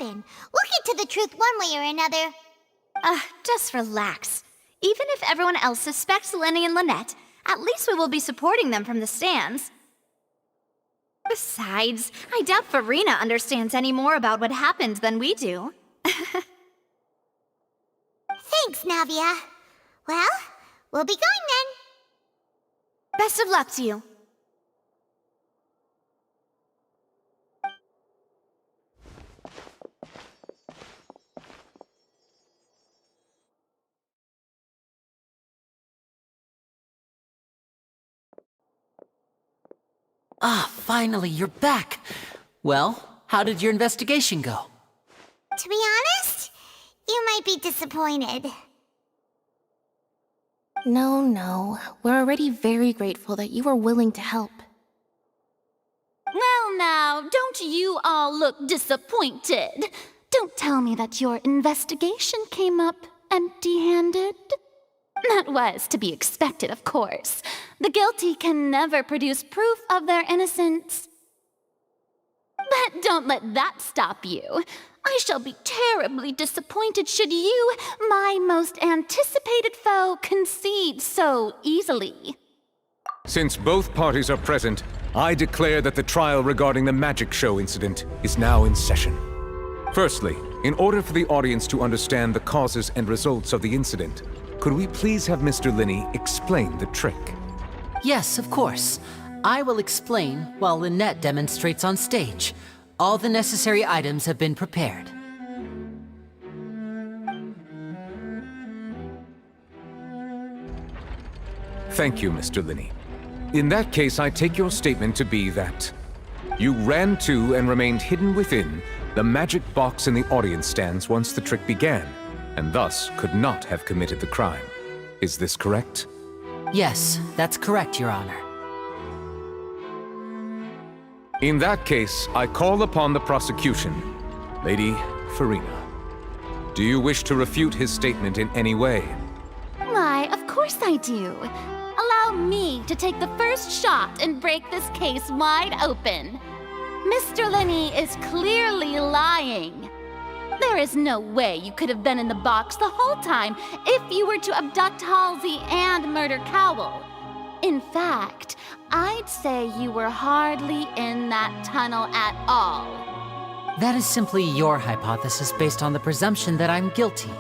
happen. We'll get to the truth one way or another. Just relax. Even if everyone else suspects Lenny and Lynette, at least we will be supporting them from the stands. Besides, I doubt Farina understands any more about what happened than we do. Thanks, Navia. Well, we'll be going then. Best of luck to you. Ah, finally, you're back. Well, how did your investigation go? To be honest, you might be disappointed. No. We're already very grateful that you were willing to help. Well now, don't you all look disappointed. Don't tell me that your investigation came up empty-handed. That was to be expected, of course. The guilty can never produce proof of their innocence. But don't let that stop you. I shall be terribly disappointed should you, my most anticipated foe, concede so easily. Since both parties are present, I declare that the trial regarding the magic show incident is now in session. Firstly, in order for the audience to understand the causes and results of the incident, could we please have Mr. Linney explain the trick? Yes, of course. I will explain while Lynette demonstrates on stage. All the necessary items have been prepared. Thank you, Mr. Linney. In that case, I take your statement to be that you ran to and remained hidden within the magic box in the audience stands once the trick began, and thus could not have committed the crime. Is this correct? Yes, that's correct, Your Honor. In that case, I call upon the prosecution. Lady Farina, do you wish to refute his statement in any way? Why, of course I do. Allow me to take the first shot and break this case wide open. Mr. Linney is clearly lying. There is no way you could have been in the box the whole time if you were to abduct Halsey and murder Cowell. In fact, I'd say you were hardly in that tunnel at all. That is simply your hypothesis based on the presumption that I'm guilty.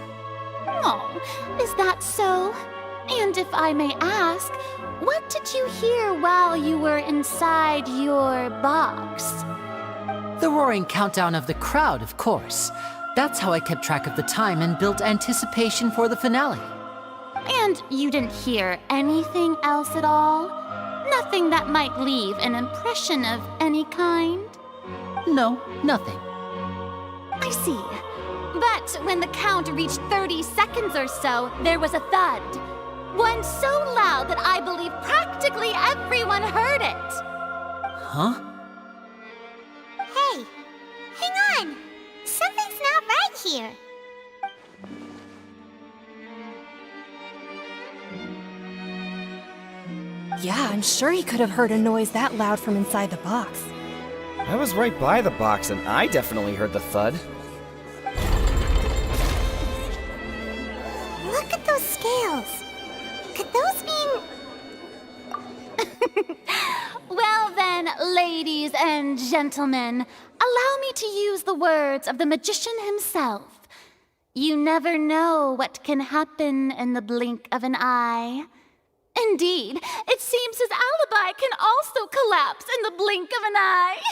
Oh, is that so? And if I may ask, what did you hear while you were inside your box? The roaring countdown of the crowd, of course. That's how I kept track of the time and built anticipation for the finale. And you didn't hear anything else at all? Nothing that might leave an impression of any kind? No, nothing. I see. But when the count reached 30 seconds or so, there was a thud. One so loud that I believe practically everyone heard it. Huh? Hey, hang on. Something's not right here. Yeah, I'm sure he could have heard a noise that loud from inside the box. I was right by the box and I definitely heard the thud. Look at those scales. Could those mean... Well then, ladies and gentlemen, allow me to use the words of the magician himself. You never know what can happen in the blink of an eye. Indeed, it seems his alibi can also collapse in the blink of an eye.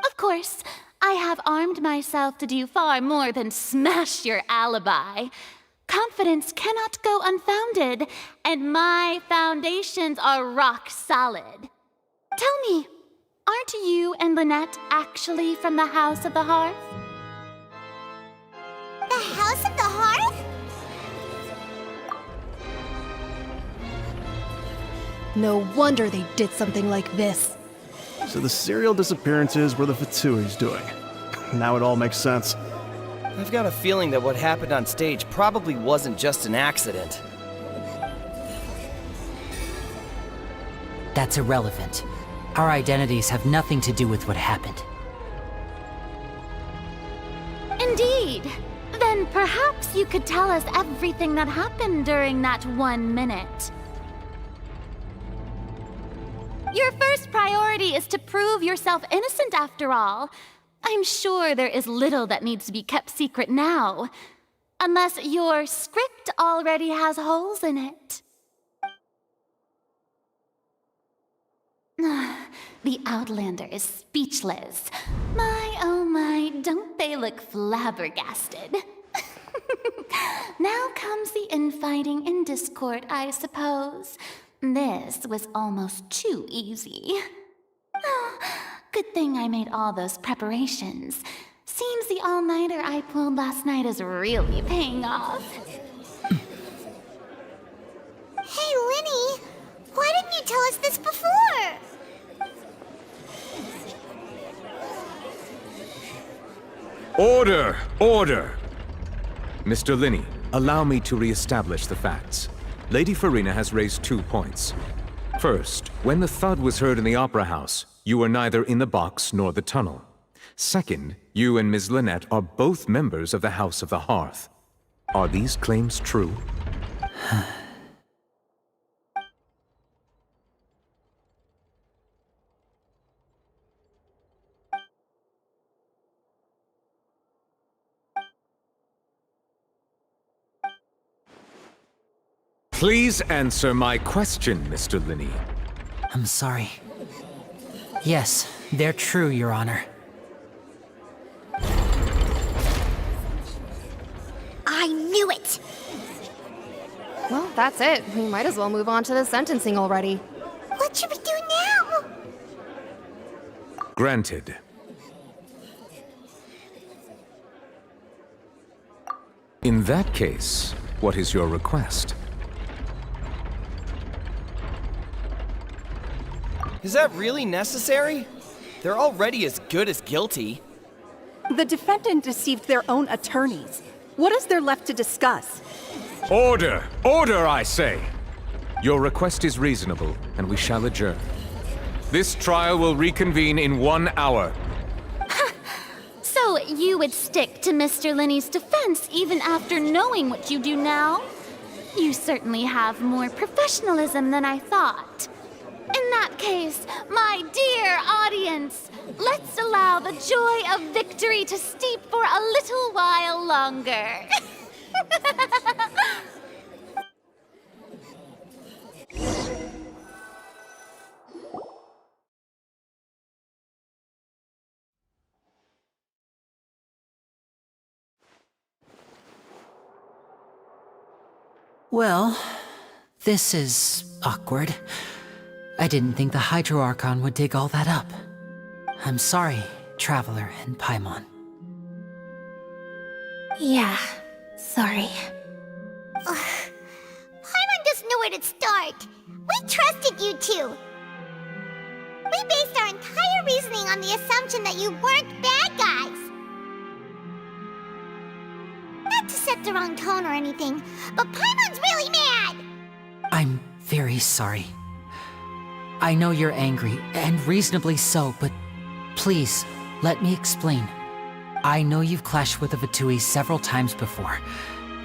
Of course, I have armed myself to do far more than smash your alibi. Confidence cannot go unfounded, and my foundations are rock solid. Tell me, aren't you and Lynette actually from the House of the Hearth? The House of the Hearth? No wonder they did something like this. So the serial disappearances were the Fatsui's doing. Now it all makes sense. I've got a feeling that what happened on stage probably wasn't just an accident. That's irrelevant. Our identities have nothing to do with what happened. Indeed. Then perhaps you could tell us everything that happened during that 1 minute. Your first priority is to prove yourself innocent after all. I'm sure there is little that needs to be kept secret now. Unless your script already has holes in it. The Outlander is speechless. My, oh my, don't they look flabbergasted? Now comes the infighting and discord, I suppose. This was almost too easy. Good thing I made all those preparations. Seems the all-nighter I pulled last night is really paying off. Hey, Linny! Why didn't you tell us this before? Order! Order! Mr. Linney, allow me to re-establish the facts. Lady Farina has raised 2 points. First, when the thud was heard in the Opera House, you were neither in the box nor the tunnel. Second, you and Ms. Lynette are both members of the House of the Hearth. Are these claims true? Please answer my question, Mr. Linney. I'm sorry. Yes, they're true, Your Honor. I knew it! Well, that's it. We might as well move on to the sentencing already. What should we do now? Granted. In that case, what is your request? Is that really necessary? They're already as good as guilty. The defendant deceived their own attorneys. What is there left to discuss? Order! Order, I say! Your request is reasonable, and we shall adjourn. This trial will reconvene in 1 hour. So you would stick to Mr. Linney's defense even after knowing what you do now? You certainly have more professionalism than I thought. In that case, my dear audience, let's allow the joy of victory to steep for a little while longer. Well, this is awkward. I didn't think the Hydro Archon would dig all that up. I'm sorry, Traveler and Paimon. Yeah, sorry. Paimon doesn't know where to start. We trusted you two. We based our entire reasoning on the assumption that you weren't bad guys. Not to set the wrong tone or anything, but Paimon's really mad! I'm very sorry. I know you're angry, and reasonably so, but please, let me explain. I know you've clashed with the Vitui several times before.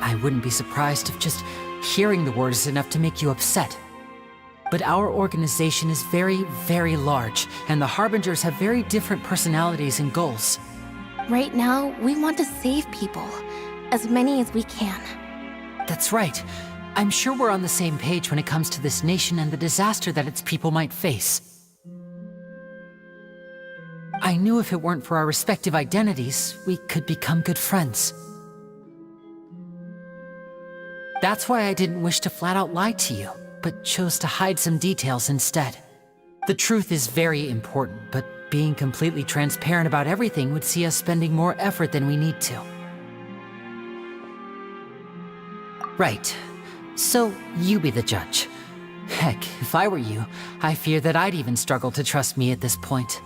I wouldn't be surprised if just hearing the word is enough to make you upset. But our organization is very, very large, and the Harbingers have very different personalities and goals. Right now, we want to save people. As many as we can. That's right. I'm sure we're on the same page when it comes to this nation and the disaster that its people might face. I knew if it weren't for our respective identities, we could become good friends. That's why I didn't wish to flat out lie to you, but chose to hide some details instead. The truth is very important, but being completely transparent about everything would see us spending more effort than we need to. Right. So, you be the judge. Heck, if I were you, I fear that I'd even struggle to trust me at this point.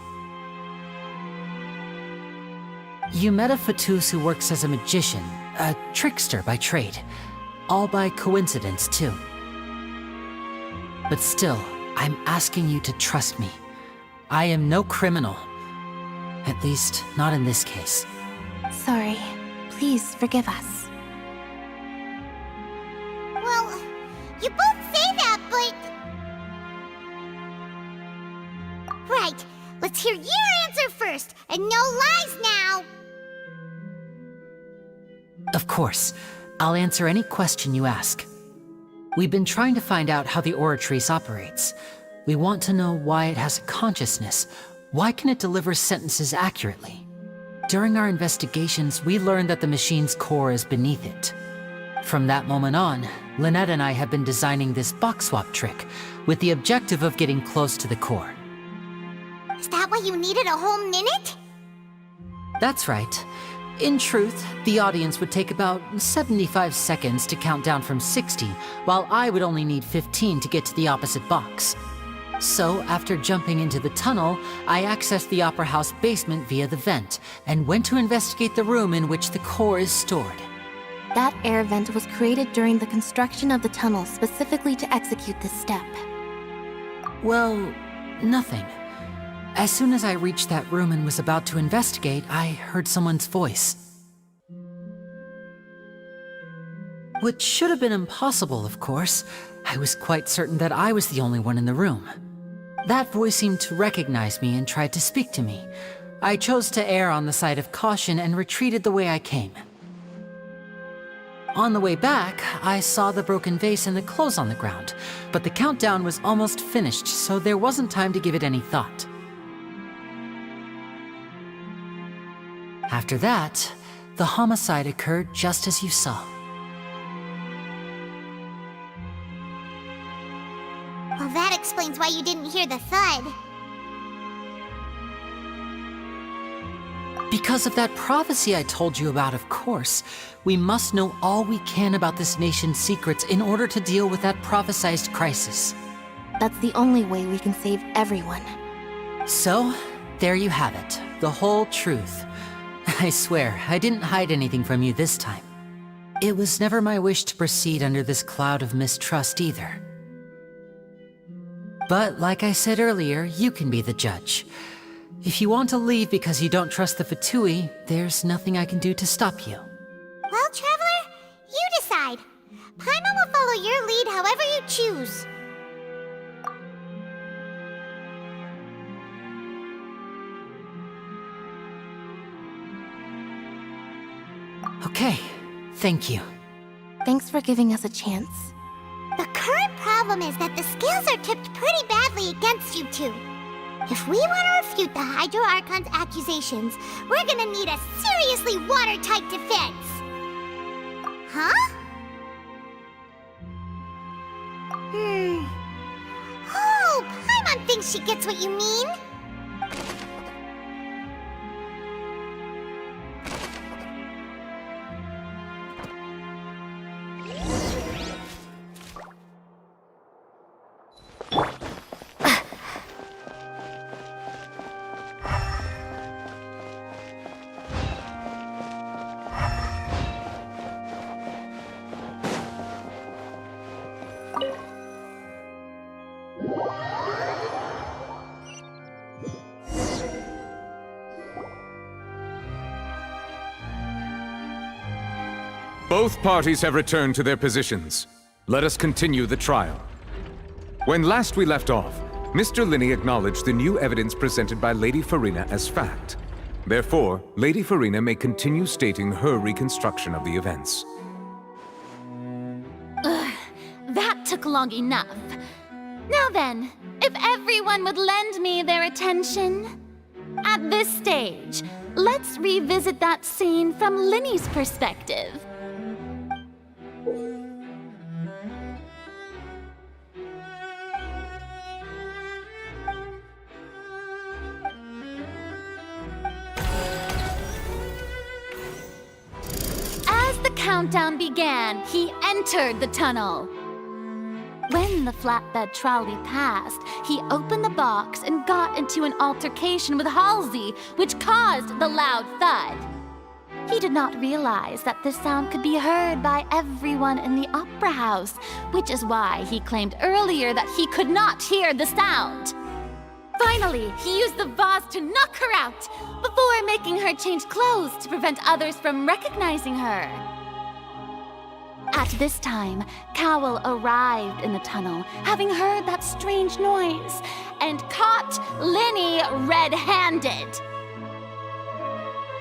You met a Fatus who works as a magician, a trickster by trade. All by coincidence, too. But still, I'm asking you to trust me. I am no criminal. At least, not in this case. Sorry. Please forgive us. Well, you both say that, but... Right, let's hear your answer first, and no lies now! Of course, I'll answer any question you ask. We've been trying to find out how the Oratrice operates. We want to know why it has a consciousness. Why can it deliver sentences accurately? During our investigations, we learned that the machine's core is beneath it. From that moment on, Lynette and I have been designing this box swap trick with the objective of getting close to the core. Is that why you needed a whole minute? That's right. In truth, the audience would take about 75 seconds to count down from 60, while I would only need 15 to get to the opposite box. So, after jumping into the tunnel, I accessed the Opera House basement via the vent, and went to investigate the room in which the core is stored. That air vent was created during the construction of the tunnel specifically to execute this step. Well, nothing. As soon as I reached that room and was about to investigate, I heard someone's voice. Which should have been impossible, of course. I was quite certain that I was the only one in the room. That voice seemed to recognize me and tried to speak to me. I chose to err on the side of caution and retreated the way I came. On the way back, I saw the broken vase and the clothes on the ground, but the countdown was almost finished, so there wasn't time to give it any thought. After that, the homicide occurred just as you saw. Well, that explains why you didn't hear the thud. Because of that prophecy I told you about, of course. We must know all we can about this nation's secrets in order to deal with that prophesized crisis. That's the only way we can save everyone. So, there you have it. The whole truth. I swear, I didn't hide anything from you this time. It was never my wish to proceed under this cloud of mistrust either. But like I said earlier, you can be the judge. If you want to leave because you don't trust the Fatui, there's nothing I can do to stop you. Well, Traveler, you decide. Paimon will follow your lead however you choose. Okay, thank you. Thanks for giving us a chance. The current problem is that the scales are tipped pretty badly against you two. If we want to refute the Hydro Archon's accusations, we're gonna need a seriously watertight defense. Huh? Oh, Paimon thinks she gets what you mean. Both parties have returned to their positions. Let us continue the trial. When last we left off, Mr. Linney acknowledged the new evidence presented by Lady Farina as fact. Therefore, Lady Farina may continue stating her reconstruction of the events. That took long enough. Now then, if everyone would lend me their attention. At this stage, let's revisit that scene from Linney's perspective. As the countdown began, he entered the tunnel. When the flatbed trolley passed, he opened the box and got into an altercation with Halsey, which caused the loud thud. He did not realize that this sound could be heard by everyone in the Opera House, which is why he claimed earlier that he could not hear the sound. Finally, he used the vase to knock her out, before making her change clothes to prevent others from recognizing her. At this time, Cowell arrived in the tunnel, having heard that strange noise, and caught Linny red-handed.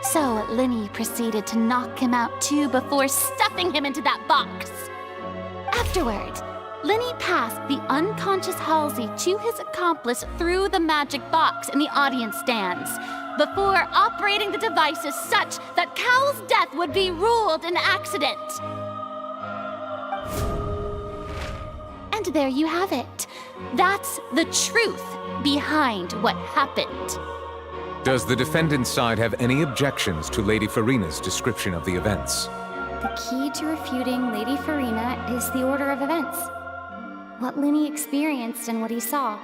So Linny proceeded to knock him out too before stuffing him into that box. Afterward, Linny passed the unconscious Halsey to his accomplice through the magic box in the audience stands, before operating the devices such that Cowell's death would be ruled an accident. And there you have it. That's the truth behind what happened. Does the defendant's side have any objections to Lady Farina's description of the events? The key to refuting Lady Farina is the order of events. What Linny experienced and what he saw.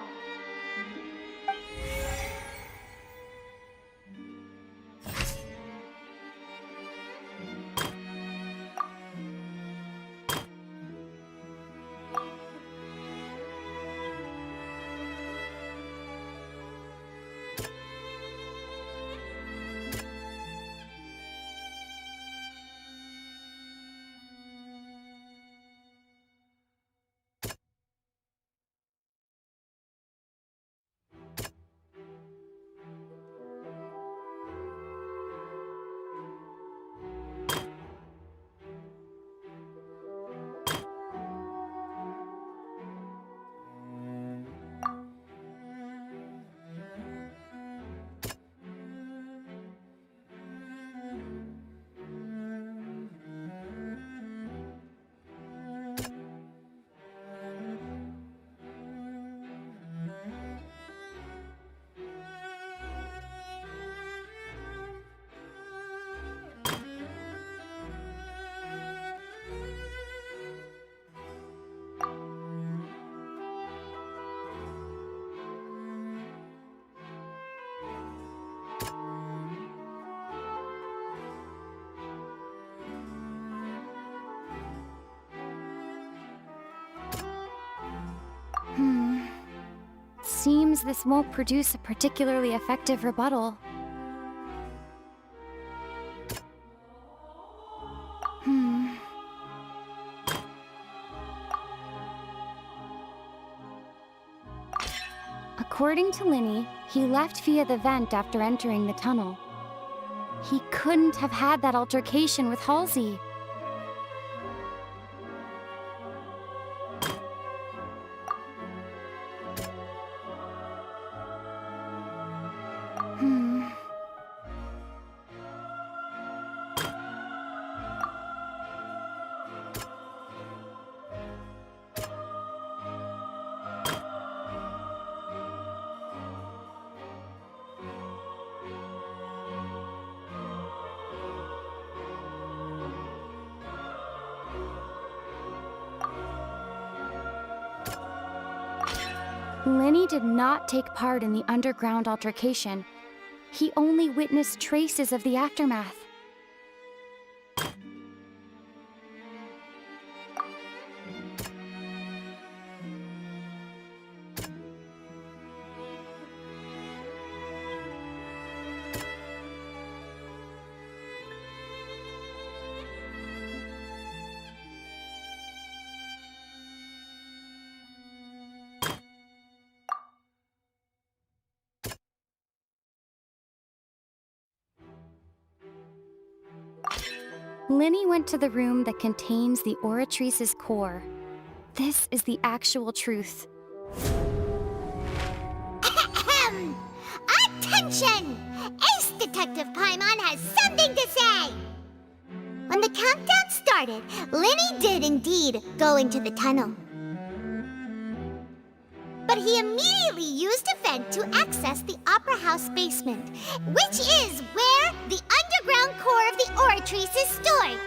Seems this won't produce a particularly effective rebuttal. According to Linny, he left via the vent after entering the tunnel. He couldn't have had that altercation with Halsey. Linny did not take part in the underground altercation. He only witnessed traces of the aftermath. Linny went to the room that contains the Oratrice's core. This is the actual truth. Attention! Ace Detective Paimon has something to say! When the countdown started, Linny did indeed go into the tunnel. But he immediately used a vent to access the Opera House basement, which is where the underground core of the Oratrice is stored.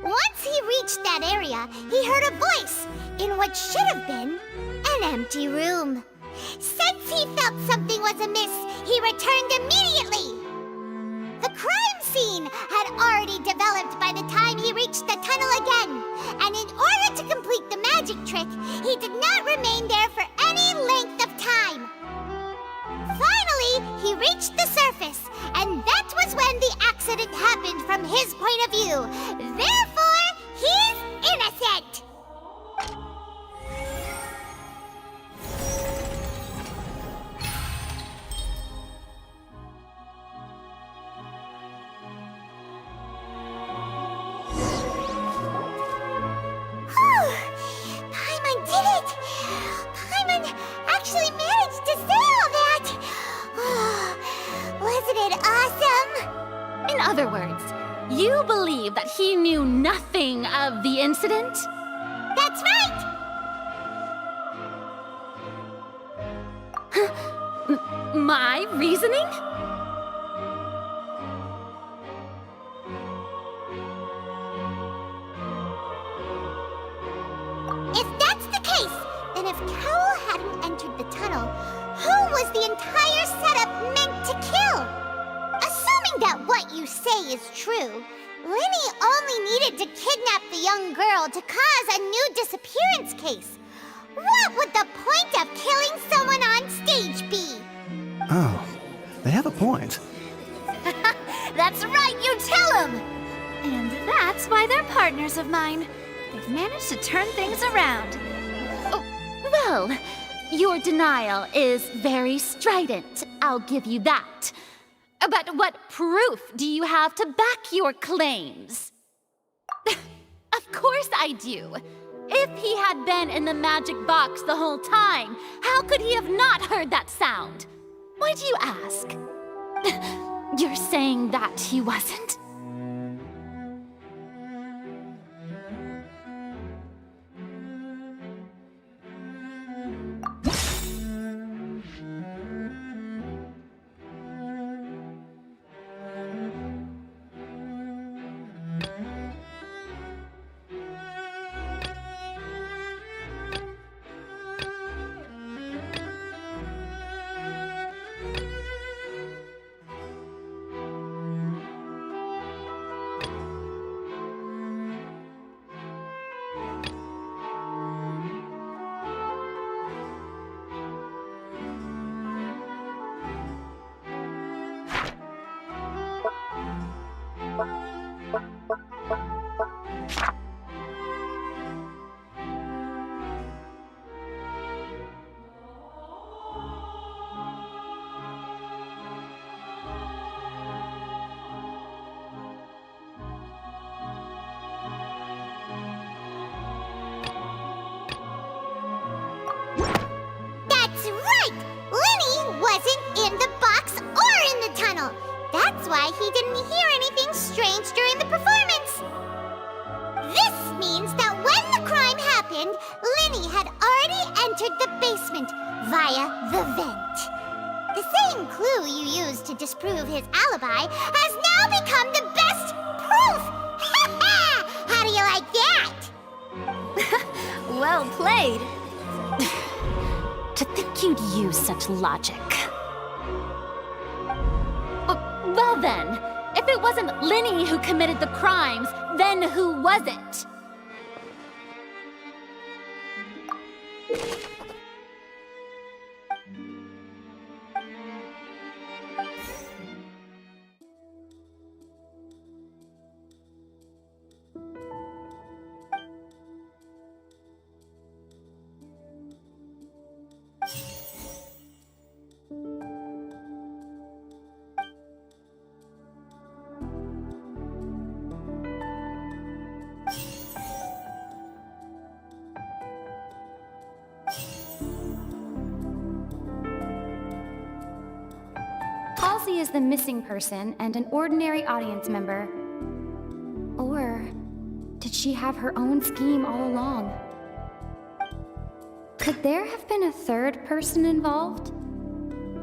Once he reached that area, he heard a voice in what should have been an empty room. Since he felt something was amiss, he returned immediately. The crime scene had already developed by the time he reached the tunnel again, and in order to complete the magic trick, he did not remain there for any length of time. his point of view. Therefore, he's innocent! Paimon did it! Paimon actually managed to say all that! Wasn't it awesome? In other words, you believe that he knew nothing of the incident? That's right! My reasoning? If that's the case, then if Cowell hadn't entered the tunnel, who was the entire setup meant to kill? Assuming that what you say is true, Linny only needed to kidnap the young girl to cause a new disappearance case. What would the point of killing someone on stage be? Oh, they have a point. That's right, you tell him! And that's why they're partners of mine. They've managed to turn things around. Oh, well, your denial is very strident, I'll give you that. But what proof do you have to back your claims? Of course I do. If he had been in the magic box the whole time, how could he have not heard that sound? Why do you ask? You're saying that he wasn't? That's right! Linny wasn't in the box or in the tunnel. That's why he didn't hear anything strange during the performance. This means that when the crime happened, Linny had already entered the basement via the vent. The same clue you used to disprove his alibi has now become the best proof! Ha ha! How do you like that? Well played. To think you'd use such logic. Well then, if it wasn't Linny who committed the crimes, then who was it? Halsey is the missing person and an ordinary audience member. Or did she have her own scheme all along? Could there have been a third person involved?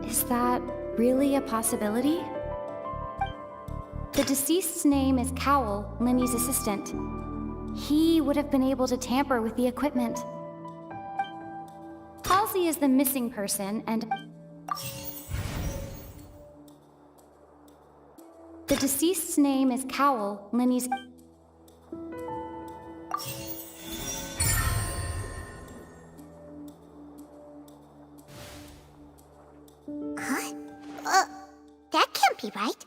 Is that really a possibility? The deceased's name is Cowell, Linny's assistant. He would have been able to tamper with the equipment. Halsey is the missing person and... The deceased's name is Cowell, Linny's... Huh? That can't be right.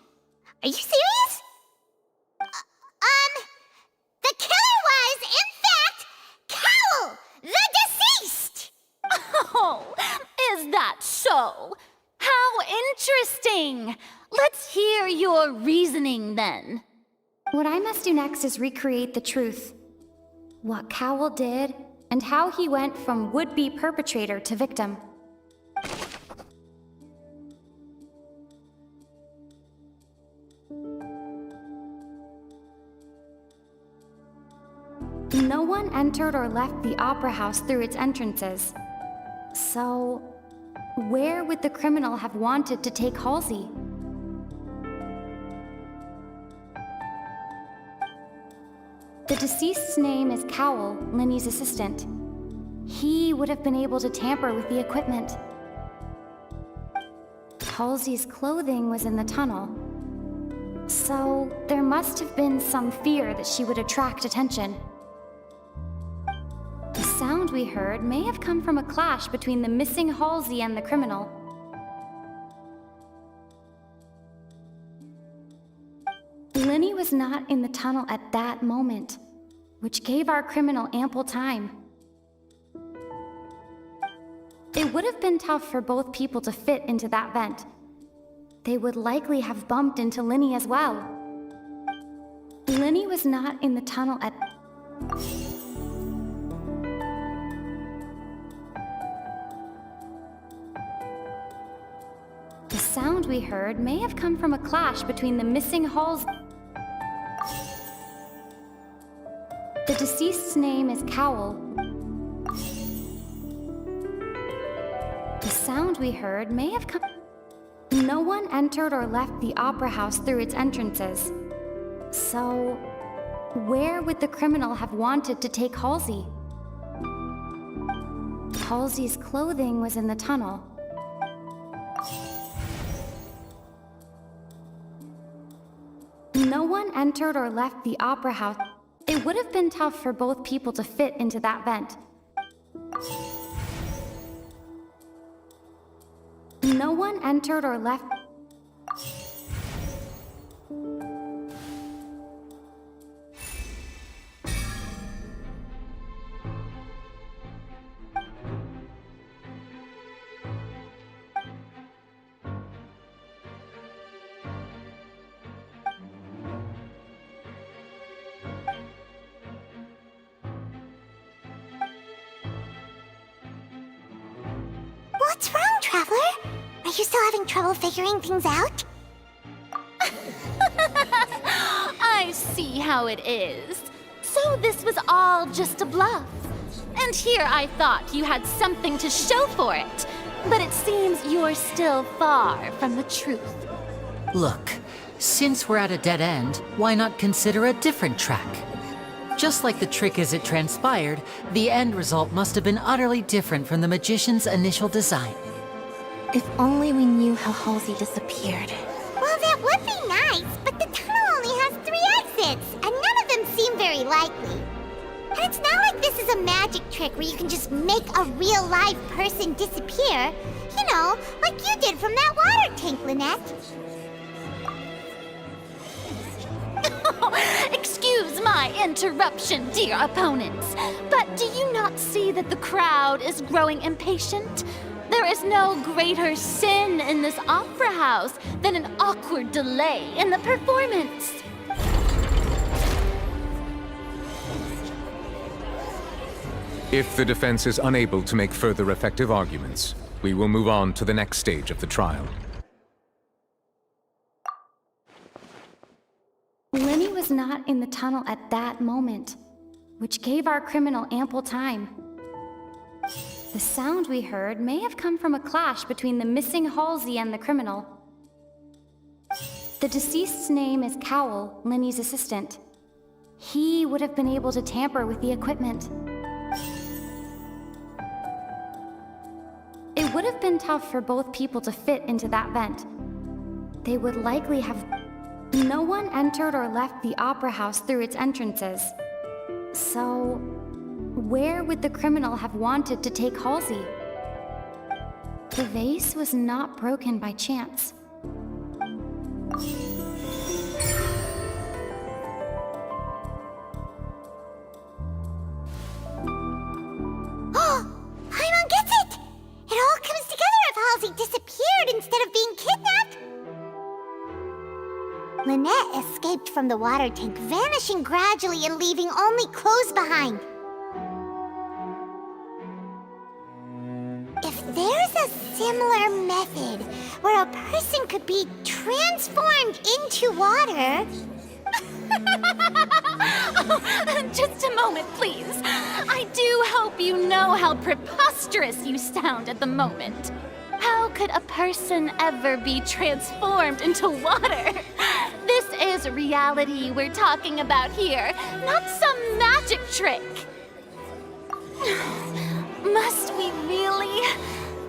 Are you serious? so? How interesting! Let's hear your reasoning then. What I must do next is recreate the truth. What Cowell did, and how he went from would-be perpetrator to victim. No one entered or left the opera house through its entrances. So, where would the criminal have wanted to take Halsey? The deceased's name is Cowell, Linny's assistant. He would have been able to tamper with the equipment. Halsey's clothing was in the tunnel. So, there must have been some fear that she would attract attention. The sound we heard may have come from a clash between the missing Halsey and the criminal. Linny was not in the tunnel at that moment, which gave our criminal ample time. It would have been tough for both people to fit into that vent. They would likely have bumped into Linny as well. Linny was not in the tunnel at... The sound we heard may have come from a clash between the missing Halsey. The deceased's name is Cowell. The sound we heard may have come... No one entered or left the opera house through its entrances. So, where would the criminal have wanted to take Halsey? Halsey's clothing was in the tunnel. No one entered or left the opera house. It would have been tough for both people to fit into that vent. No one entered or left. What's wrong, Traveler? Are you still having trouble figuring things out? I see how it is. So this was all just a bluff. And here I thought you had something to show for it. But it seems you're still far from the truth. Look, since we're at a dead end, why not consider a different track? Just like the trick as it transpired, the end result must have been utterly different from the magician's initial design. If only we knew how Halsey disappeared. Well, that would be nice, but the tunnel only has 3 exits, and none of them seem very likely. And it's not like this is a magic trick where you can just make a real live person disappear. You know, like you did from that water tank, Lynette. Excuse my interruption, dear opponents, but do you not see that the crowd is growing impatient? There is no greater sin in this opera house than an awkward delay in the performance. If the defense is unable to make further effective arguments, we will move on to the next stage of the trial. Linny was not in the tunnel at that moment, which gave our criminal ample time. The sound we heard may have come from a clash between the missing Halsey and the criminal. The deceased's name is Cowell, Linny's assistant. He would have been able to tamper with the equipment. It would have been tough for both people to fit into that vent. They would likely have... No one entered or left the opera house through its entrances. So, where would the criminal have wanted to take Halsey? The vase was not broken by chance. Oh, Paimon gets it! It all comes together if Halsey disappeared. from the water tank, vanishing gradually and leaving only clothes behind. If there's a similar method where a person could be transformed into water... Just a moment, please. I do hope you know how preposterous you sound at the moment. How could a person ever be transformed into water? This is reality we're talking about here, not some magic trick. Must we really?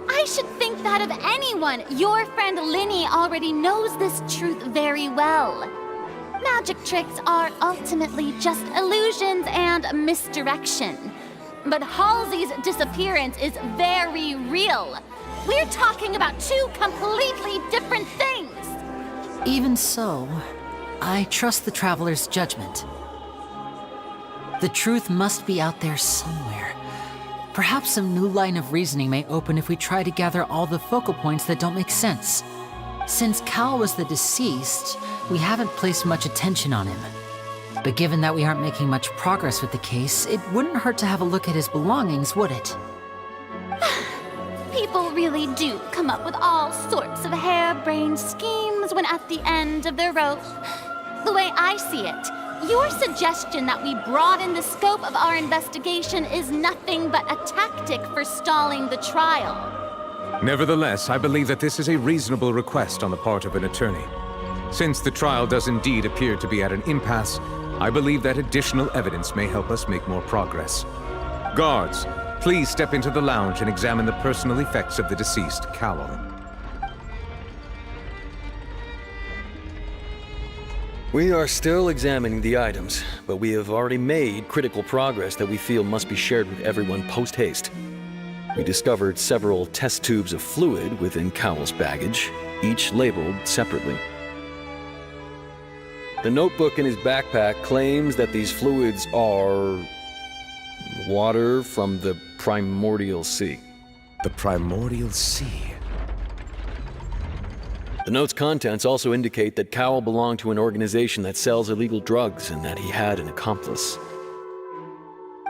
I should think that of anyone. Your friend Linny already knows this truth very well. Magic tricks are ultimately just illusions and misdirection. But Halsey's disappearance is very real. We're talking about two completely different things. Even so, I trust the Traveler's judgment. The truth must be out there somewhere. Perhaps some new line of reasoning may open if we try to gather all the focal points that don't make sense. Since Cal was the deceased, we haven't placed much attention on him. But given that we aren't making much progress with the case, it wouldn't hurt to have a look at his belongings, would it? People really do come up with all sorts of harebrained schemes when at the end of their rope. The way I see it, your suggestion that we broaden the scope of our investigation is nothing but a tactic for stalling the trial. Nevertheless, I believe that this is a reasonable request on the part of an attorney. Since the trial does indeed appear to be at an impasse, I believe that additional evidence may help us make more progress. Guards, please step into the lounge and examine the personal effects of the deceased Cowell. We are still examining the items, but we have already made critical progress that we feel must be shared with everyone post-haste. We discovered several test tubes of fluid within Cowell's baggage, each labeled separately. The notebook in his backpack claims that these fluids are water from the primordial sea. The primordial sea? The note's contents also indicate that Cowell belonged to an organization that sells illegal drugs and that he had an accomplice.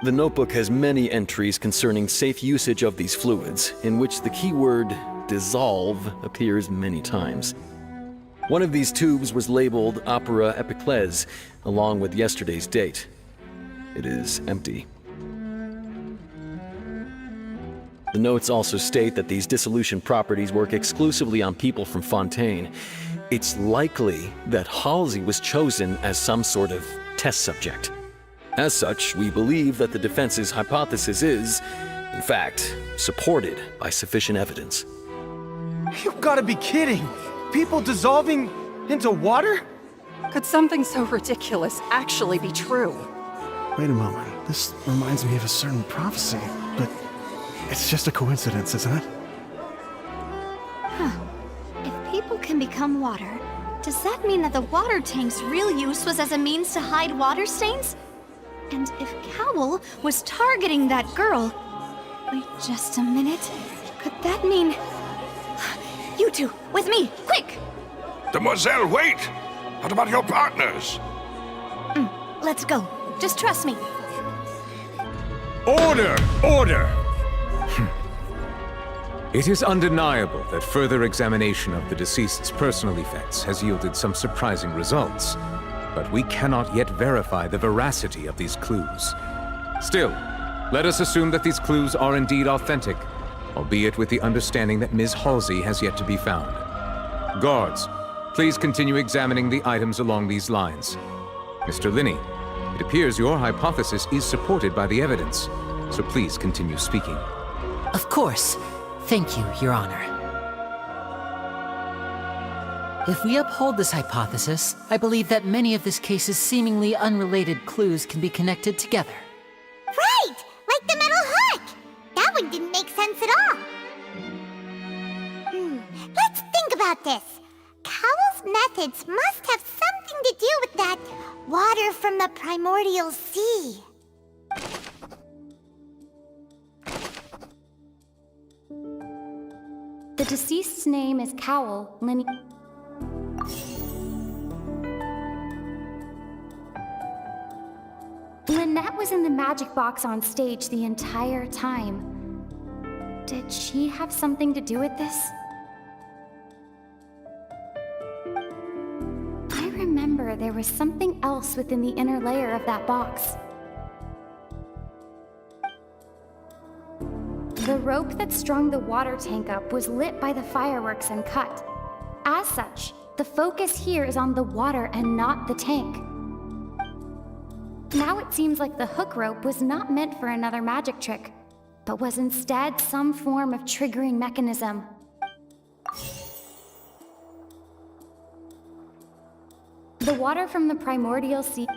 The notebook has many entries concerning safe usage of these fluids, in which the keyword dissolve appears many times. One of these tubes was labeled Opera Epiclese, along with yesterday's date. It is empty. The notes also state that these dissolution properties work exclusively on people from Fontaine. It's likely that Halsey was chosen as some sort of test subject. As such, we believe that the defense's hypothesis is, in fact, supported by sufficient evidence. You've got to be kidding! People dissolving into water? Could something so ridiculous actually be true? Wait a moment. This reminds me of a certain prophecy, but it's just a coincidence, isn't it? Huh. If people can become water, does that mean that the water tank's real use was as a means to hide water stains? And if Cowell was targeting that girl... Wait just a minute. Could that mean... You two, with me, quick! Demoiselle, wait! What about your partners? Let's go. Just trust me. Order! Order! It is undeniable that further examination of the deceased's personal effects has yielded some surprising results, but we cannot yet verify the veracity of these clues. Still, let us assume that these clues are indeed authentic, albeit with the understanding that Ms. Halsey has yet to be found. Guards, please continue examining the items along these lines. Mr. Linney, it appears your hypothesis is supported by the evidence, so please continue speaking. Of course. Thank you, Your Honor. If we uphold this hypothesis, I believe that many of this case's seemingly unrelated clues can be connected together. Right! Like the metal hook! That one didn't make sense at all. Let's think about this. Cowell's methods must have something to do with that water from the primordial sea. The deceased's name is Cowell, Linny... Lynette was in the magic box on stage the entire time. Did she have something to do with this? I remember there was something else within the inner layer of that box. The rope that strung the water tank up was lit by the fireworks and cut. As such, the focus here is on the water and not the tank. Now it seems like the hook rope was not meant for another magic trick, but was instead some form of triggering mechanism. The water from the primordial sea...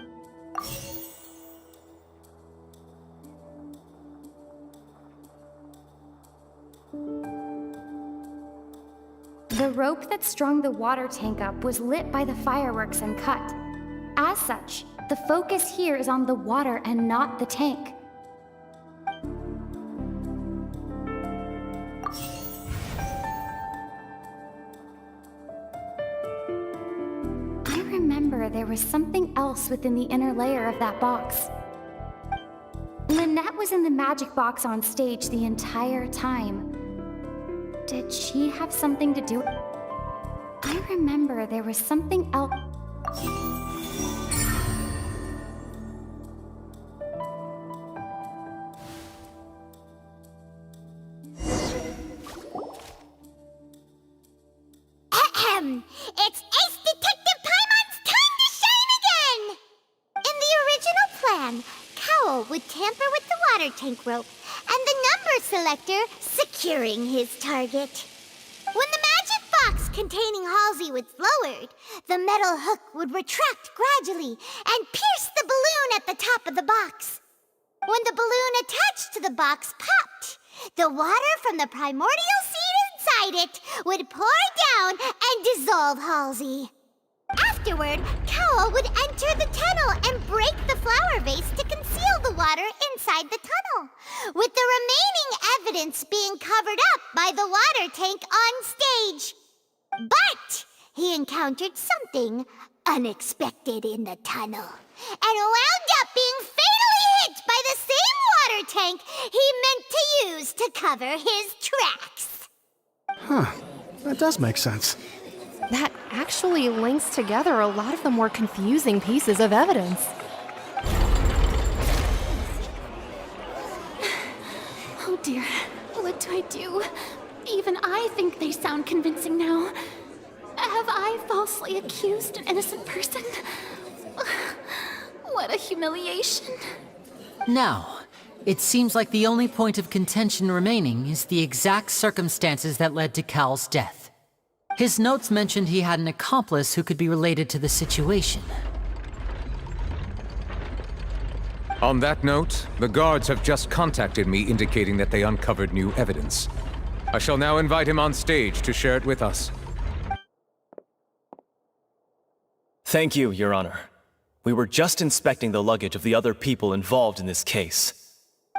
The rope that strung the water tank up was lit by the fireworks and cut. As such, the focus here is on the water and not the tank. I remember there was something else within the inner layer of that box. Lynette was in the magic box on stage the entire time. Did she have something to do? I remember there was something else. It's Ace Detective Paimon's time to shine again! In the original plan, Cowl would tamper with the water tank rope and the number selector securing his target. When the magic box containing Halsey was lowered, the metal hook would retract gradually and pierce the balloon at the top of the box. When the balloon attached to the box popped, the water from the primordial seed inside it would pour down and dissolve Halsey. Afterward, Cowl would enter the tunnel and break the flower vase to conceal the water inside the tunnel, with the remaining evidence being covered up by the water tank on stage. But he encountered something unexpected in the tunnel and wound up being fatally hit by the same water tank he meant to use to cover his tracks. Huh. That does make sense. That actually links together a lot of the more confusing pieces of evidence. Oh dear, what do I do? Even I think they sound convincing now. Have I falsely accused an innocent person? What a humiliation. Now, it seems like the only point of contention remaining is the exact circumstances that led to Cowl's death. His notes mentioned he had an accomplice who could be related to the situation. On that note, the guards have just contacted me indicating that they uncovered new evidence. I shall now invite him on stage to share it with us. Thank you, Your Honor. We were just inspecting the luggage of the other people involved in this case.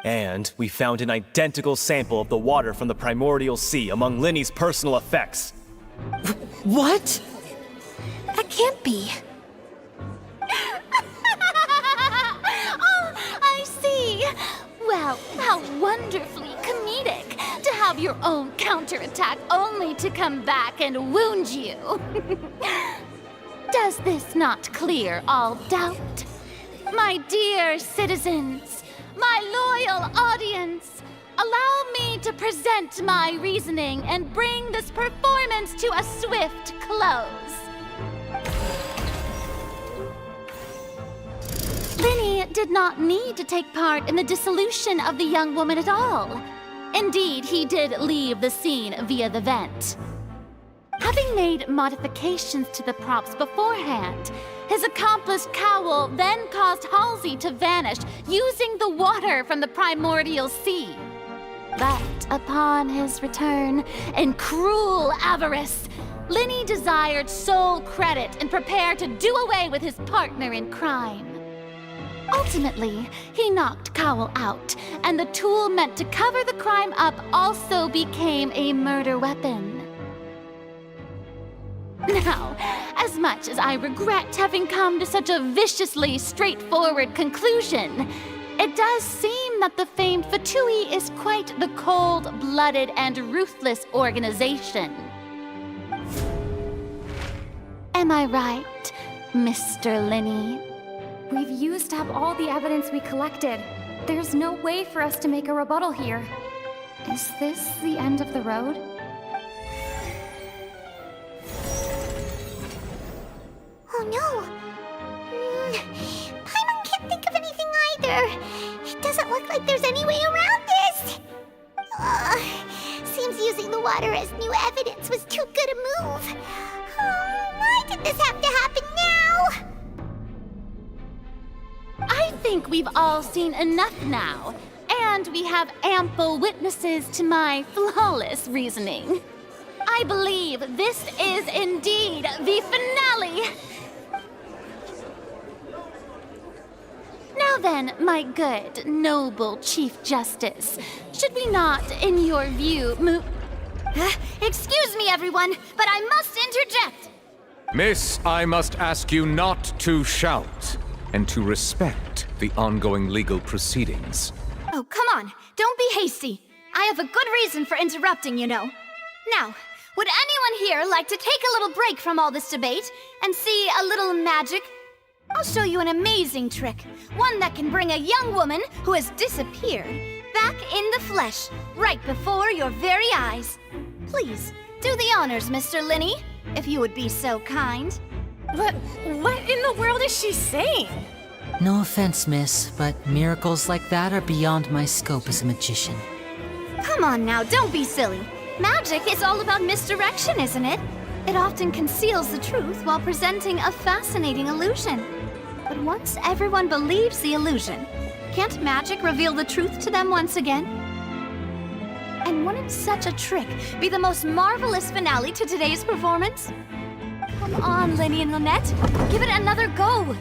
And we found an identical sample of the water from the primordial sea among Linny's personal effects. What? That can't be. Oh, I see. Well, how wonderfully comedic to have your own counterattack only to come back and wound you. Does this not clear all doubt? My dear citizens, my loyal audience, allow me to present my reasoning and bring this performance to a swift close. Linny did not need to take part in the dissolution of the young woman at all. Indeed, he did leave the scene via the vent. Having made modifications to the props beforehand, his accomplice Cowl then caused Halsey to vanish using the water from the primordial sea. But upon his return, in cruel avarice, Linny desired sole credit and prepared to do away with his partner in crime. Ultimately, he knocked Cowl out, and the tool meant to cover the crime up also became a murder weapon. Now, as much as I regret having come to such a viciously straightforward conclusion, it does seem that the famed Fatui is quite the cold-blooded and ruthless organization. Am I right, Mr. Linny? We've used up all the evidence we collected. There's no way for us to make a rebuttal here. Is this the end of the road? Oh no! Paimon can't think of anything either. It doesn't look like there's any way around this. Seems using the water as new evidence was too good a move. Why did this have to happen now? I think we've all seen enough now, and we have ample witnesses to my flawless reasoning. I believe this is indeed the finale. Now then, my good, noble Chief Justice, should we not, in your view, move... Excuse me, everyone, but I must interject. Miss, I must ask you not to shout, and to respect the ongoing legal proceedings. Oh, come on. Don't be hasty. I have a good reason for interrupting, you know. Now, would anyone here like to take a little break from all this debate and see a little magic? I'll show you an amazing trick. One that can bring a young woman who has disappeared back in the flesh, right before your very eyes. Please, do the honors, Mr. Linny, if you would be so kind. What in the world is she saying? No offense, miss, but miracles like that are beyond my scope as a magician. Come on now, don't be silly. Magic is all about misdirection, isn't it? It often conceals the truth while presenting a fascinating illusion. But once everyone believes the illusion, can't magic reveal the truth to them once again? And wouldn't such a trick be the most marvelous finale to today's performance? Come on, Linny and Lynette, give it another go.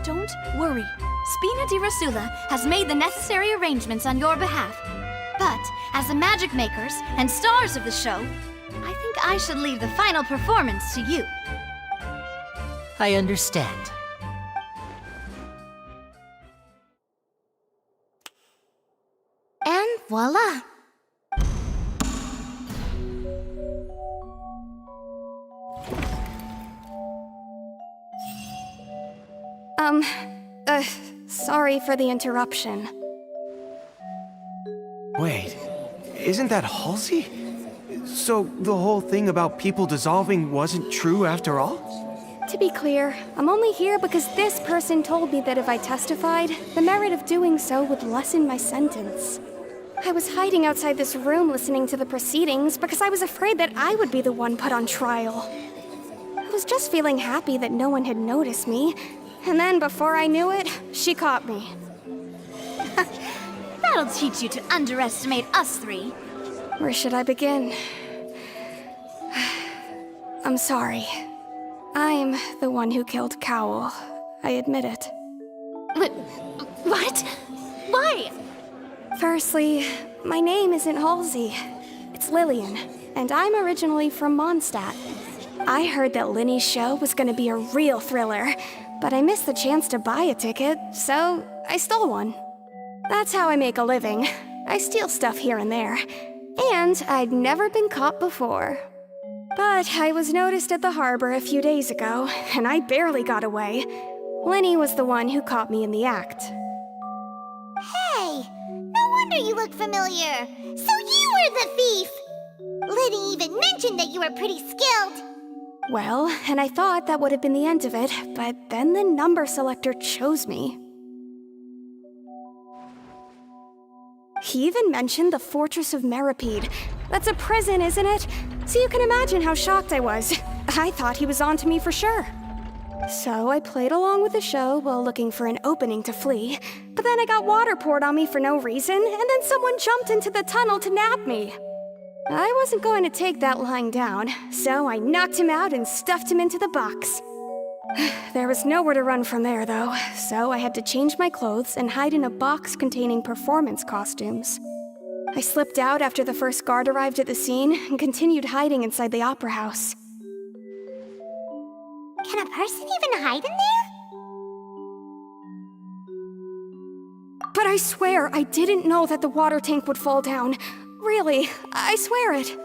Don't worry. Spina di Rasula has made the necessary arrangements on your behalf. But as the magic makers and stars of the show, I think I should leave the final performance to you. I understand. And voila! Sorry for the interruption. Wait, isn't that Halsey? So the whole thing about people dissolving wasn't true after all? To be clear, I'm only here because this person told me that if I testified, the merit of doing so would lessen my sentence. I was hiding outside this room listening to the proceedings because I was afraid that I would be the one put on trial. I was just feeling happy that no one had noticed me, and then before I knew it, she caught me. That'll teach you to underestimate us three. Where should I begin? I'm sorry. I'm the one who killed Cowell. I admit it. What? Why? Firstly, my name isn't Halsey. It's Lillian, and I'm originally from Mondstadt. I heard that Linny's show was gonna be a real thriller, but I missed the chance to buy a ticket, so I stole one. That's how I make a living. I steal stuff here and there. And I'd never been caught before. But I was noticed at the harbor a few days ago, and I barely got away. Linny was the one who caught me in the act. Hey, no wonder you look familiar. So you were the thief! Liddy even mentioned that you were pretty skilled. Well, and I thought that would have been the end of it, but then the number selector chose me. He even mentioned the Fortress of Meripede. That's a prison, isn't it? So you can imagine how shocked I was. I thought he was onto me for sure. So I played along with the show while looking for an opening to flee, but then I got water poured on me for no reason, and then someone jumped into the tunnel to nab me. I wasn't going to take that lying down, so I knocked him out and stuffed him into the box. There was nowhere to run from there, though, so I had to change my clothes and hide in a box containing performance costumes. I slipped out after the first guard arrived at the scene and continued hiding inside the opera house. Can a person even hide in there? But I swear I didn't know that the water tank would fall down. Really, I swear it.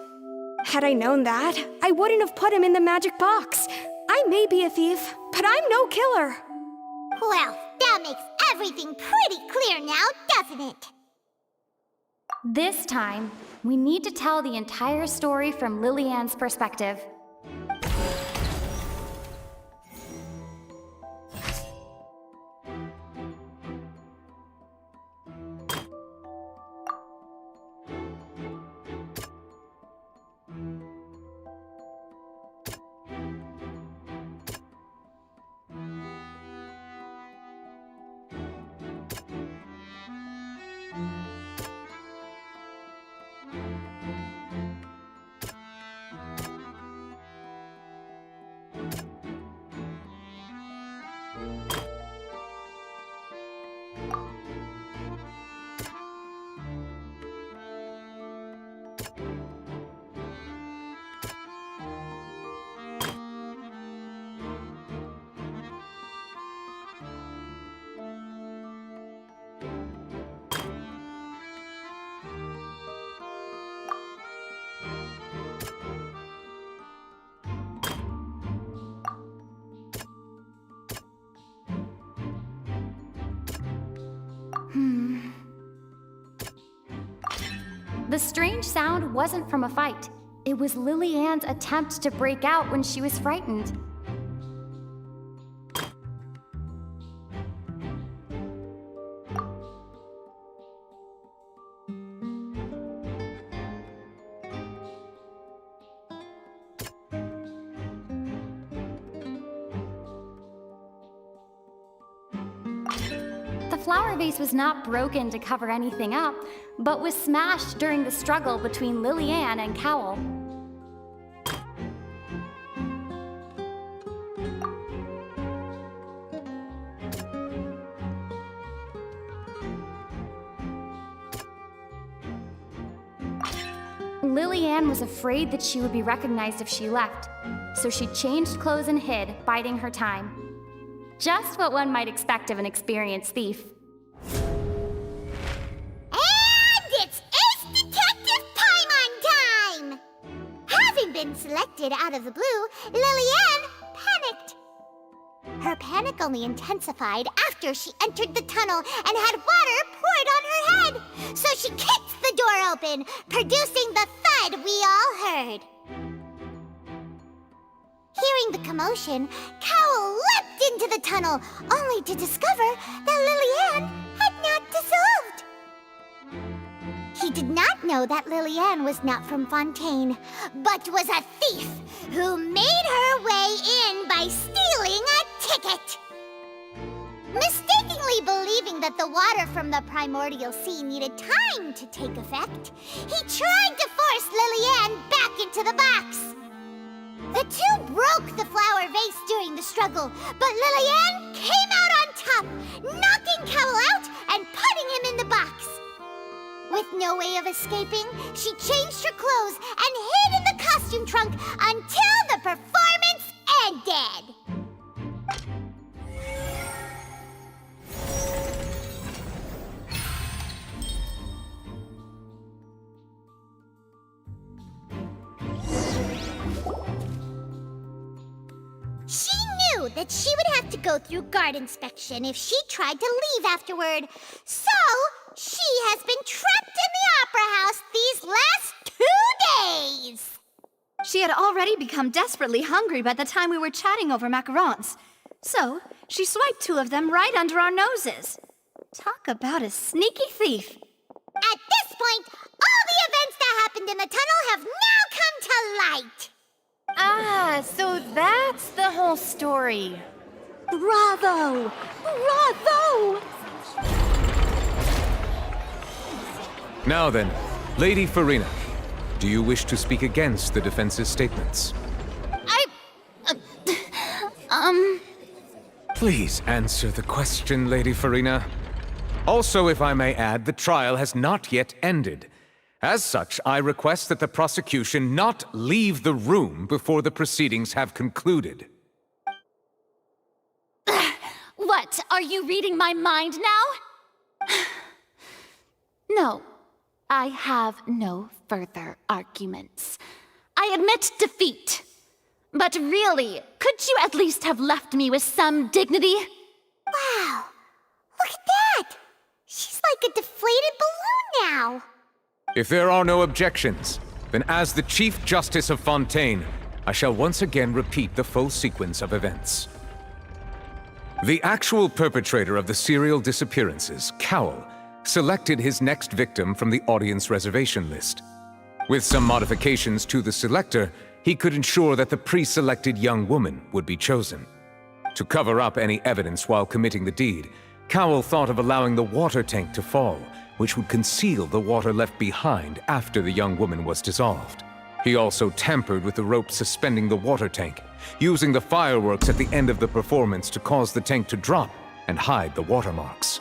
Had I known that, I wouldn't have put him in the magic box. I may be a thief, but I'm no killer. Well, that makes everything pretty clear now, doesn't it? This time, we need to tell the entire story from Lillian's perspective. The strange sound wasn't from a fight. It was Lillian's attempt to break out when she was frightened. The flower vase was not broken to cover anything up, but was smashed during the struggle between Lillian and Cowell. Lillian was afraid that she would be recognized if she left, so she changed clothes and hid, biding her time. Just what one might expect of an experienced thief. And it's Ace Detective Paimon time! Having been selected out of the blue, Lillian panicked. Her panic only intensified after she entered the tunnel and had water poured on her head. So she kicked the door open, producing the thud we all heard. Hearing the commotion, Cowell leapt into the tunnel, only to discover that Lillian had not dissolved. He did not know that Lillian was not from Fontaine, but was a thief who made her way in by stealing a ticket. Mistakenly believing that the water from the primordial sea needed time to take effect, he tried to force Lillian back into the box. The two broke the flower vase during the struggle, but Lillian came out on top, knocking Cowell out and putting him in the box. With no way of escaping, she changed her clothes and hid in the costume trunk until the performance ended. She knew that she would have to go through guard inspection if she tried to leave afterward. So, she has been trapped in the Opera House these last 2 days. She had already become desperately hungry by the time we were chatting over macarons. So, she swiped 2 of them right under our noses. Talk about a sneaky thief. At this point, all the events that happened in the tunnel have now come to light. Ah, so that's the whole story. Bravo! Bravo! Now then, Lady Farina, do you wish to speak against the defense's statements? Please answer the question, Lady Farina. Also, if I may add, the trial has not yet ended. As such, I request that the prosecution not leave the room before the proceedings have concluded. What? Are you reading my mind now? No, I have no further arguments. I admit defeat. But really, could you at least have left me with some dignity? Wow, look at that! She's like a deflated balloon now. If there are no objections, then as the Chief Justice of Fontaine, I shall once again repeat the full sequence of events. The actual perpetrator of the serial disappearances, Cowell, selected his next victim from the audience reservation list. With some modifications to the selector, he could ensure that the pre-selected young woman would be chosen. To cover up any evidence while committing the deed, Cowell thought of allowing the water tank to fall, which would conceal the water left behind after the young woman was dissolved. He also tampered with the rope suspending the water tank, using the fireworks at the end of the performance to cause the tank to drop and hide the watermarks.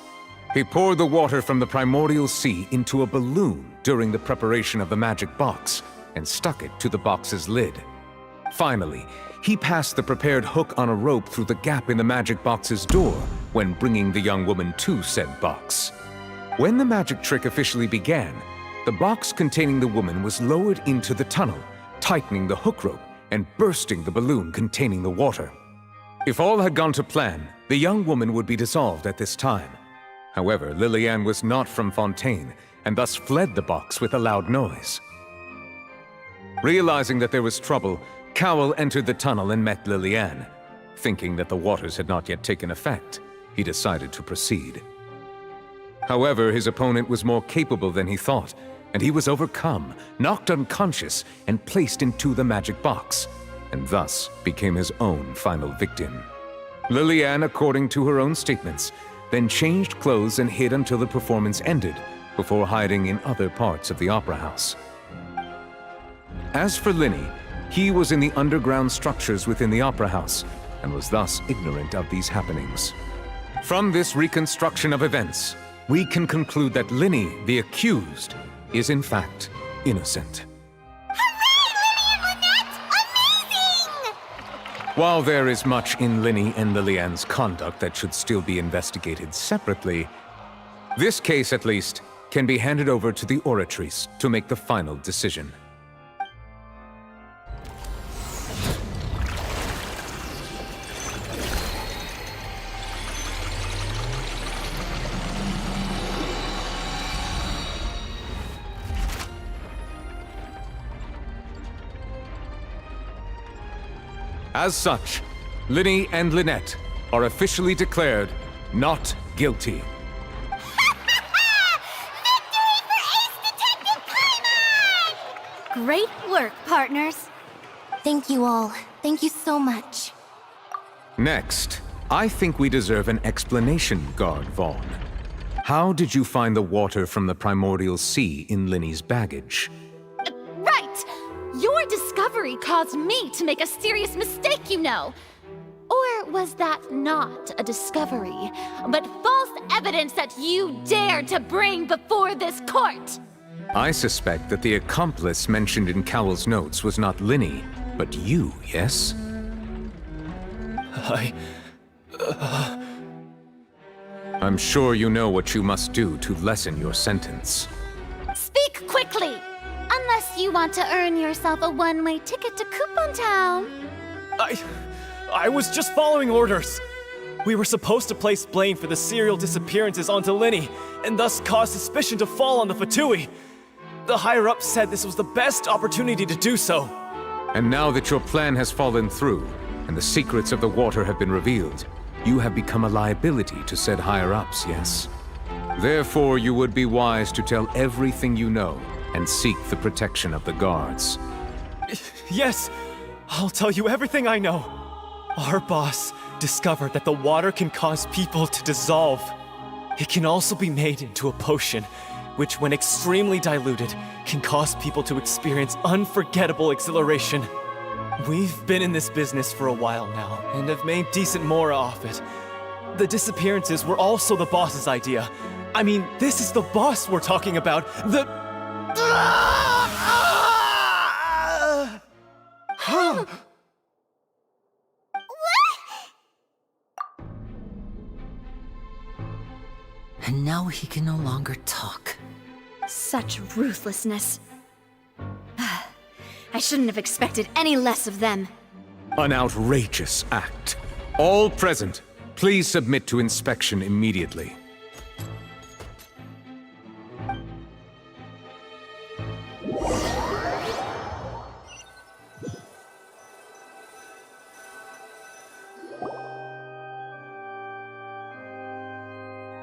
He poured the water from the primordial sea into a balloon during the preparation of the magic box and stuck it to the box's lid. Finally, he passed the prepared hook on a rope through the gap in the magic box's door when bringing the young woman to said box. When the magic trick officially began, the box containing the woman was lowered into the tunnel, tightening the hook rope and bursting the balloon containing the water. If all had gone to plan, the young woman would be dissolved at this time. However, Liliane was not from Fontaine and thus fled the box with a loud noise. Realizing that there was trouble, Cowell entered the tunnel and met Liliane. Thinking that the waters had not yet taken effect, he decided to proceed. However, his opponent was more capable than he thought, and he was overcome, knocked unconscious, and placed into the magic box, and thus became his own final victim. Liliane, according to her own statements, then changed clothes and hid until the performance ended, before hiding in other parts of the opera house. As for Linny, he was in the underground structures within the opera house, and was thus ignorant of these happenings. From this reconstruction of events, we can conclude that Linny, the accused, is in fact innocent. While there is much in Linny and Liliane's conduct that should still be investigated separately, this case, at least, can be handed over to the Oratrice to make the final decision. As such, Linny and Lynette are officially declared not guilty. Great work, partners. Thank you all. Thank you so much. Next, I think we deserve an explanation, Guard Vaughn. How did you find the water from the primordial sea in Linny's baggage? Right! Your discovery caused me to make a serious mistake, you know. Or was that not a discovery, but false evidence that you dared to bring before this court? I suspect that the accomplice mentioned in Cowell's notes was not Linny, but you, yes? I'm sure you know what you must do to lessen your sentence. Speak quickly! Unless you want to earn yourself a one-way ticket to Coupon Town. I was just following orders. We were supposed to place blame for the serial disappearances onto Linny, and thus cause suspicion to fall on the Fatui. The higher-ups said this was the best opportunity to do so. And now that your plan has fallen through, and the secrets of the water have been revealed, you have become a liability to said higher-ups, yes? Therefore, you would be wise to tell everything you know, and seek the protection of the guards. Yes, I'll tell you everything I know. Our boss discovered that the water can cause people to dissolve. It can also be made into a potion, which when extremely diluted, can cause people to experience unforgettable exhilaration. We've been in this business for a while now, and have made decent mora off it. The disappearances were also the boss's idea. I mean, this is the boss we're talking about. And now he can no longer talk. Such ruthlessness. I shouldn't have expected any less of them. An outrageous act. All present, please submit to inspection immediately.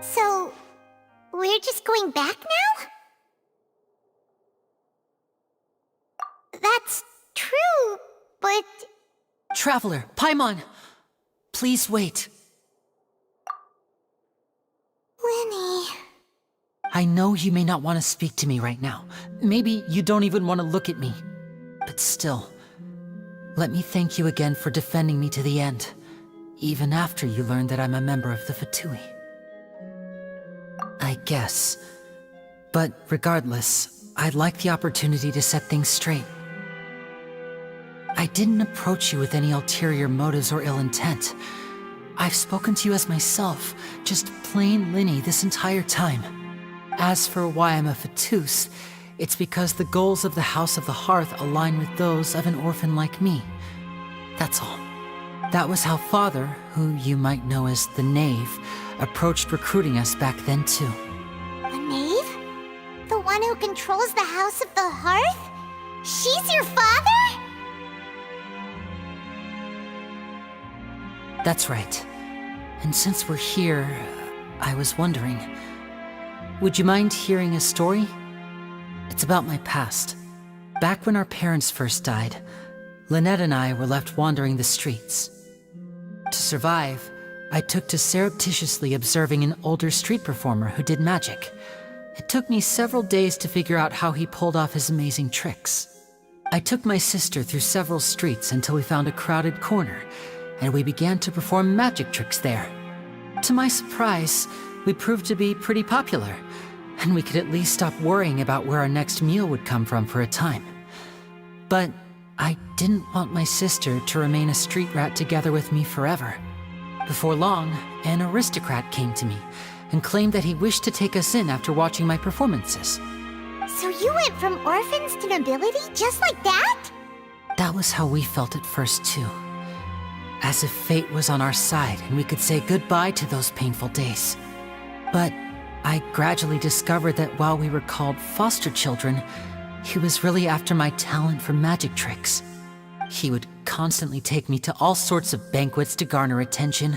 So, we're just going back now? That's true, but... Traveler, Paimon! Please wait. Lenny... I know you may not want to speak to me right now. Maybe you don't even want to look at me. But still, let me thank you again for defending me to the end, even after you learned that I'm a member of the Fatui. I guess. But regardless, I'd like the opportunity to set things straight. I didn't approach you with any ulterior motives or ill intent. I've spoken to you as myself, just plain Linny this entire time. As for why I'm a Fatus, it's because the goals of the House of the Hearth align with those of an orphan like me. That's all. That was how Father, who you might know as the Knave, approached recruiting us back then too. The Knave? The one who controls the House of the Hearth? She's your father? That's right. And since we're here, I was wondering, would you mind hearing a story? It's about my past. Back when our parents first died, Lynette and I were left wandering the streets. To survive, I took to surreptitiously observing an older street performer who did magic. It took me several days to figure out how he pulled off his amazing tricks. I took my sister through several streets until we found a crowded corner, and we began to perform magic tricks there. To my surprise, we proved to be pretty popular, and we could at least stop worrying about where our next meal would come from for a time. But I didn't want my sister to remain a street rat together with me forever. Before long, an aristocrat came to me and claimed that he wished to take us in after watching my performances. So you went from orphans to nobility just like that? That was how we felt at first too. As if fate was on our side and we could say goodbye to those painful days. But I gradually discovered that while we were called foster children, he was really after my talent for magic tricks. He would constantly take me to all sorts of banquets to garner attention,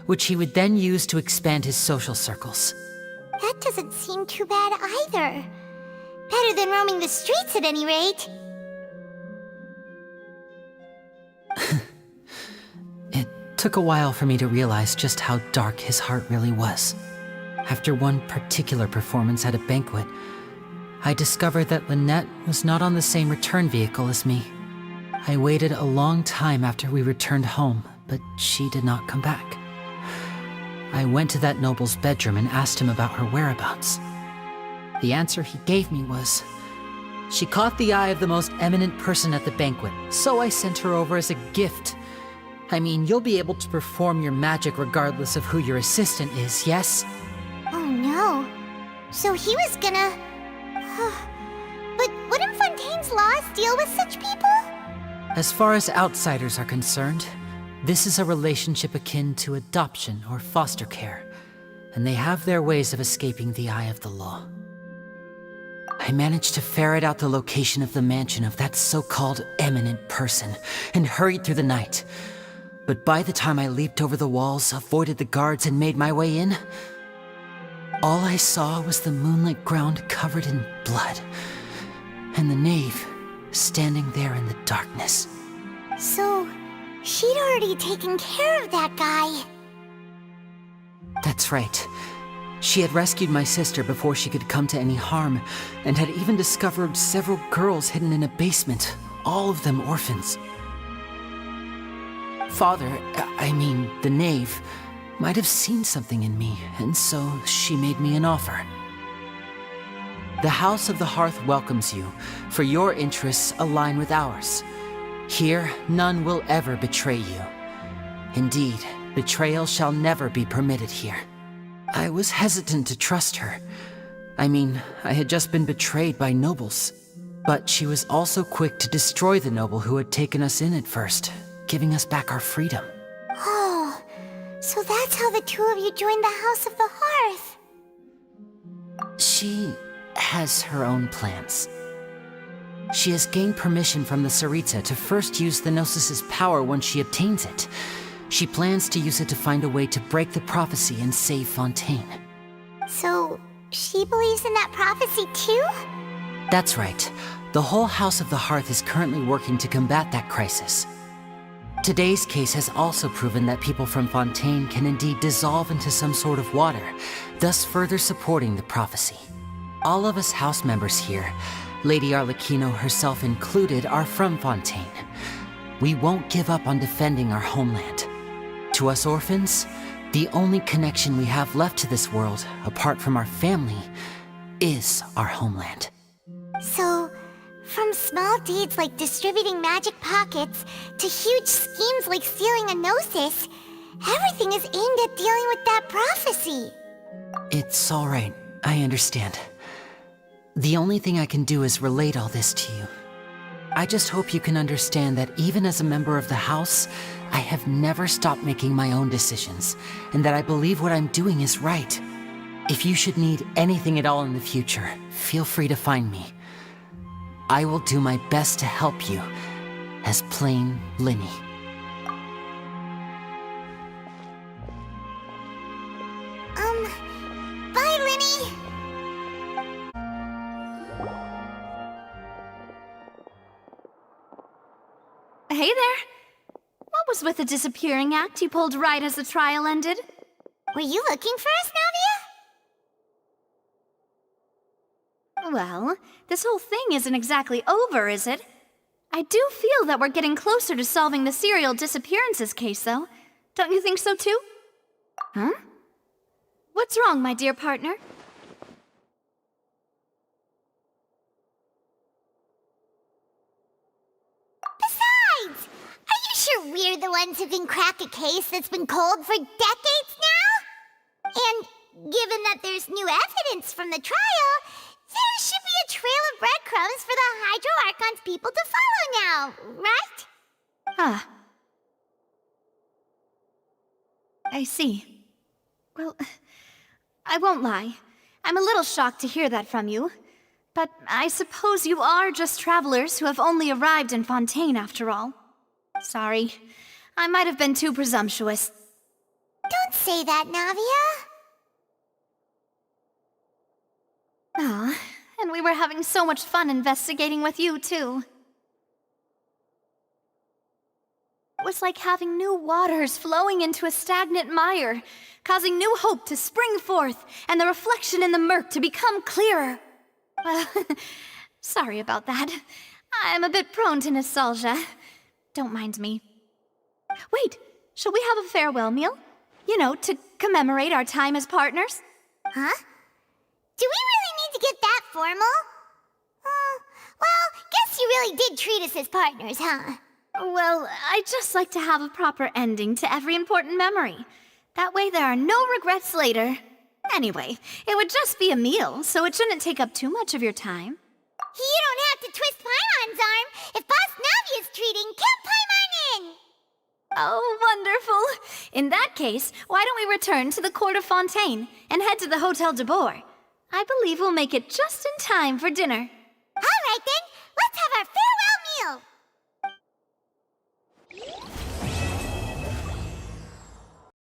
which he would then use to expand his social circles. That doesn't seem too bad either. Better than roaming the streets at any rate. It took a while for me to realize just how dark his heart really was. After one particular performance at a banquet, I discovered that Lynette was not on the same return vehicle as me. I waited a long time after we returned home, but she did not come back. I went to that noble's bedroom and asked him about her whereabouts. The answer he gave me was, she caught the eye of the most eminent person at the banquet, so I sent her over as a gift. I mean, you'll be able to perform your magic regardless of who your assistant is, yes? Oh no. So he was gonna... But wouldn't Fontaine's laws deal with such people? As far as outsiders are concerned, this is a relationship akin to adoption or foster care, and they have their ways of escaping the eye of the law. I managed to ferret out the location of the mansion of that so-called eminent person and hurried through the night. But by the time I leaped over the walls, avoided the guards, and made my way in, all I saw was the moonlit ground covered in blood, and the knave standing there in the darkness. So, she'd already taken care of that guy. That's right. She had rescued my sister before she could come to any harm, and had even discovered several girls hidden in a basement, all of them orphans. Father, I mean, the knave, might have seen something in me, and so she made me an offer. The House of the Hearth welcomes you, for your interests align with ours. Here, none will ever betray you. Indeed, betrayal shall never be permitted here. I was hesitant to trust her. I mean, I had just been betrayed by nobles. But she was also quick to destroy the noble who had taken us in at first, giving us back our freedom. Oh, so that's how the two of you joined the House of the Hearth. She has her own plans. She has gained permission from the Tsaritsa to first use the Gnosis' power once she obtains it. She plans to use it to find a way to break the prophecy and save Fontaine. So, she believes in that prophecy too? That's right. The whole House of the Hearth is currently working to combat that crisis. Today's case has also proven that people from Fontaine can indeed dissolve into some sort of water, thus further supporting the prophecy. All of us house members here, Lady Arlecchino herself included, are from Fontaine. We won't give up on defending our homeland. To us orphans, the only connection we have left to this world, apart from our family, is our homeland. So, from small deeds like distributing magic pockets to huge schemes like stealing a Gnosis, everything is aimed at dealing with that prophecy. It's all right. I understand. The only thing I can do is relate all this to you. I just hope you can understand that even as a member of the House, I have never stopped making my own decisions, and that I believe what I'm doing is right. If you should need anything at all in the future, feel free to find me. I will do my best to help you, as plain Linny. Bye, Linny! Hey there! What was with the disappearing act you pulled right as the trial ended? Were you looking for us, Navia? Well, this whole thing isn't exactly over, is it? I do feel that we're getting closer to solving the serial disappearances case, though. Don't you think so, too? Huh? What's wrong, my dear partner? Besides, are you sure we're the ones who can crack a case that's been cold for decades now? And given that there's new evidence from the trial, there should be a trail of breadcrumbs for the Hydro Archon's people to follow now, right? Ah. I see. Well, I won't lie. I'm a little shocked to hear that from you. But I suppose you are just travelers who have only arrived in Fontaine after all. Sorry. I might have been too presumptuous. Don't say that, Navia. Ah, and we were having so much fun investigating with you, too. It was like having new waters flowing into a stagnant mire, causing new hope to spring forth, and the reflection in the murk to become clearer. Well, sorry about that. I'm a bit prone to nostalgia. Don't mind me. Wait, shall we have a farewell meal? You know, to commemorate our time as partners? Huh? Do we really need to get that formal? Well, guess you really did treat us as partners, huh? Well, I'd just like to have a proper ending to every important memory. That way there are no regrets later. Anyway, it would just be a meal, so it shouldn't take up too much of your time. You don't have to twist Paimon's arm. If Boss Navia's treating, count Paimon in! Oh, wonderful. In that case, why don't we return to the court of Fontaine and head to the Hotel de Boer? I believe we'll make it just in time for dinner. All right, then. Let's have our farewell meal.